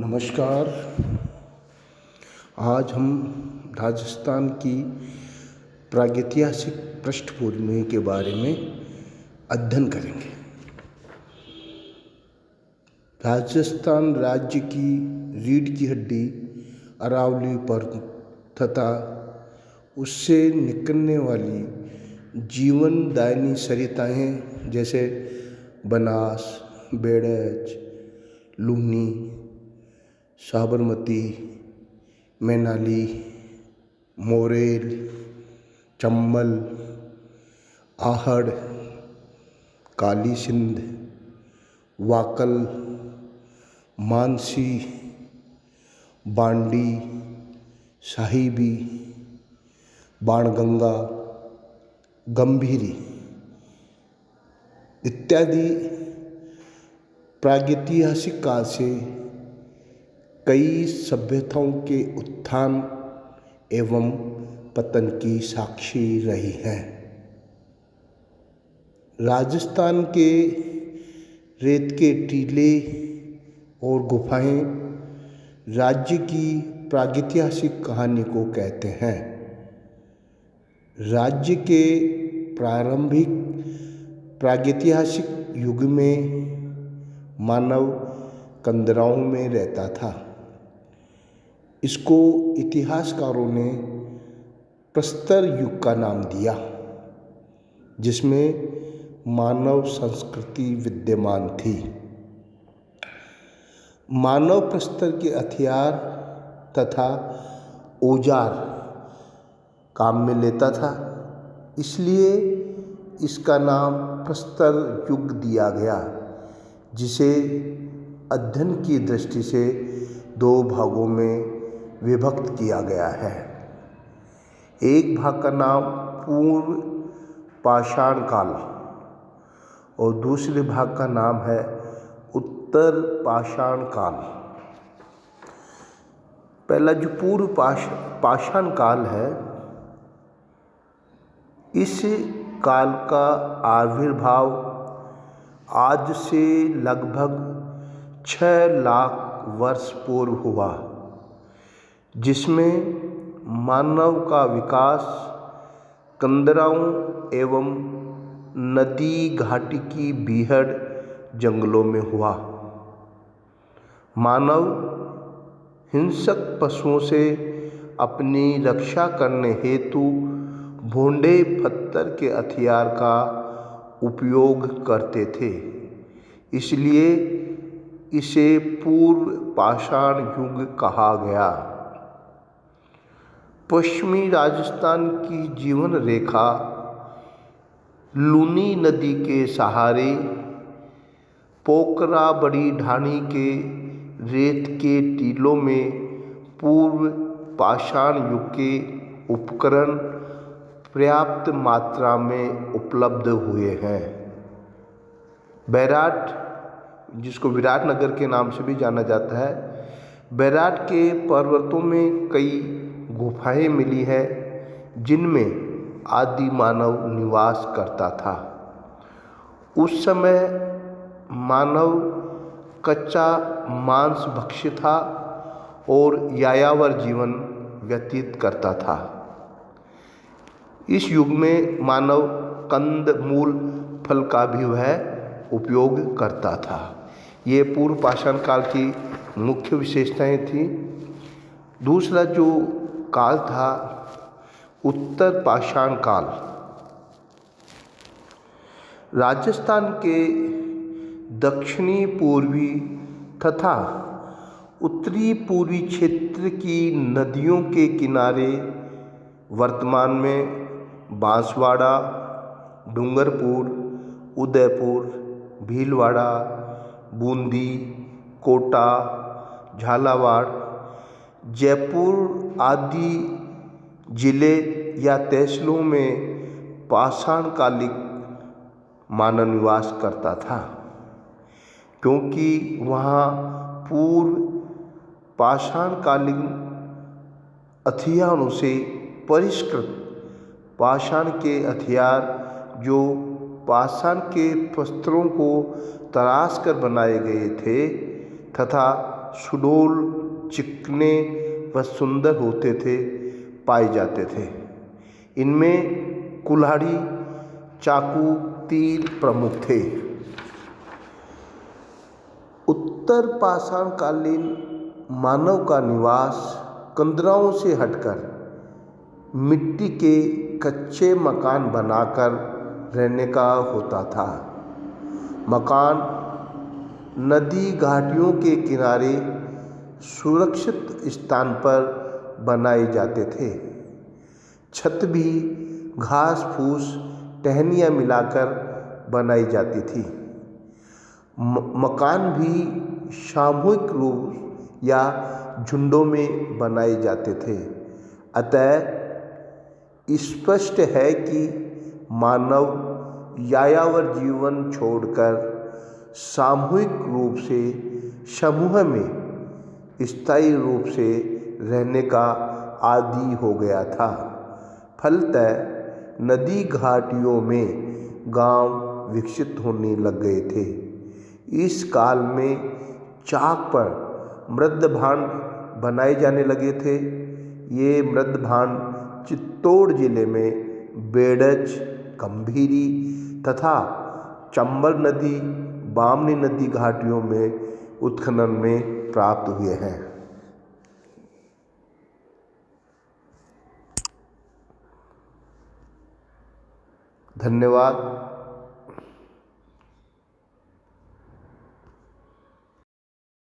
नमस्कार। आज हम राजस्थान की प्रागैतिहासिक पृष्ठभूमि के बारे में अध्ययन करेंगे। राजस्थान राज्य की रीढ़ की हड्डी अरावली पर्वत तथा उससे निकलने वाली जीवनदायिनी सरिताएं जैसे बनास, बेड़च, लूनी, साबरमती, मैनाली, मोरेल, चंबल, आहड़, काली सिंध, वाकल, मानसी, बांडी, साहिबी, बाणगंगा, गंभीरी इत्यादि प्रागैतिहासिक काल से कई सभ्यताओं के उत्थान एवं पतन की साक्षी रही हैं। राजस्थान के रेत के टीले और गुफाएं राज्य की प्रागैतिहासिक कहानी को कहते हैं। राज्य के प्रारंभिक प्रागैतिहासिक युग में मानव कंदराओं में रहता था। इसको इतिहासकारों ने प्रस्तर युग का नाम दिया, जिसमें मानव संस्कृति विद्यमान थी। मानव प्रस्तर के हथियार तथा औजार काम में लेता था, इसलिए इसका नाम प्रस्तर युग दिया गया, जिसे अध्ययन की दृष्टि से दो भागों में विभक्त किया गया है। एक भाग का नाम पूर्व पाषाण काल और दूसरे भाग का नाम है उत्तर पाषाण काल। पहला जो पूर्व पाषाण काल है, इस काल का आविर्भाव आज से लगभग 6 लाख वर्ष पूर्व हुआ, जिसमें मानव का विकास कंदराओं एवं नदी घाटी की बीहड़ जंगलों में हुआ। मानव हिंसक पशुओं से अपनी रक्षा करने हेतु भोंडे पत्थर के हथियार का उपयोग करते थे, इसलिए इसे पूर्व पाषाण युग कहा गया। पश्चिमी राजस्थान की जीवन रेखा लूनी नदी के सहारे पोखरा बड़ी ढाणी के रेत के टीलों में पूर्व पाषाण युग के उपकरण पर्याप्त मात्रा में उपलब्ध हुए हैं। बैराट, जिसको विराटनगर के नाम से भी जाना जाता है, बैराट के पर्वतों में कई गुफाएं मिली है, जिनमें आदि मानव निवास करता था। उस समय मानव कच्चा मांस भक्षी था और यायावर जीवन व्यतीत करता था। इस युग में मानव कंद मूल फल का भी वह उपयोग करता था। ये पूर्व पाषाण काल की मुख्य विशेषताएं थी। दूसरा जो काल था उत्तर पाषाण काल। राजस्थान के दक्षिणी पूर्वी तथा उत्तरी पूर्वी क्षेत्र की नदियों के किनारे वर्तमान में बांसवाड़ा, डूंगरपुर, उदयपुर, भीलवाड़ा, बूंदी, कोटा, झालावाड़, जयपुर आदि जिले या तहसीलों में पाषाणकालिक मानव निवास करता था, क्योंकि वहाँ पूर्व पाषाणकालीन हथियारों से परिष्कृत पाषाण के हथियार, जो पाषाण के पत्थरों को तराश कर बनाए गए थे तथा सुडौल, चिकने व सुंदर होते थे पाए जाते थे। इनमें कुल्हाड़ी, चाकू, तीर प्रमुख थे। उत्तर पाषाणकालीन मानव का निवास कंदराओं से हटकर मिट्टी के कच्चे मकान बनाकर रहने का होता था। मकान नदी घाटियों के किनारे सुरक्षित स्थान पर बनाए जाते थे। छत भी घास फूस, टहनियाँ मिलाकर बनाई जाती थी। मकान भी सामूहिक रूप या झुंडों में बनाए जाते थे। अतः स्पष्ट है कि मानव यायावर जीवन छोड़कर सामूहिक रूप से समूह में स्थायी रूप से रहने का आदी हो गया था। फलतः नदी घाटियों में गांव विकसित होने लग गए थे। इस काल में चाक पर मृदभांड बनाए जाने लगे थे। ये मृदभांड चित्तौड़ जिले में बेड़च, गंभीरी तथा चंबल नदी, बामनी नदी घाटियों में उत्खनन में प्राप्त हुए हैं। धन्यवाद।